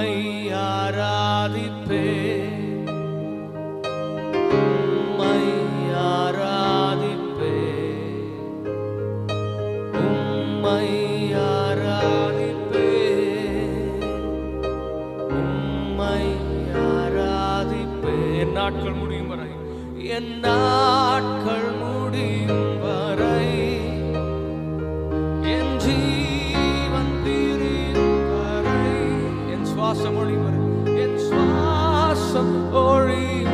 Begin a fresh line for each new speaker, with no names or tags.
உம்மை ஆராதிப்பேன், உம்மை ஆராதிப்பேன், உம்மை ஆராதிப்பேன், உம்மை ஆராதிப்பேன். என் நாட்கள் முடியும் வரை, என் நாட்கள் முடியும் வரை, என் ஜீவன் பிரியும் வரை, என் சுவாசம் ஒழியும் வரை, என் சுவாசம் ஒழியும்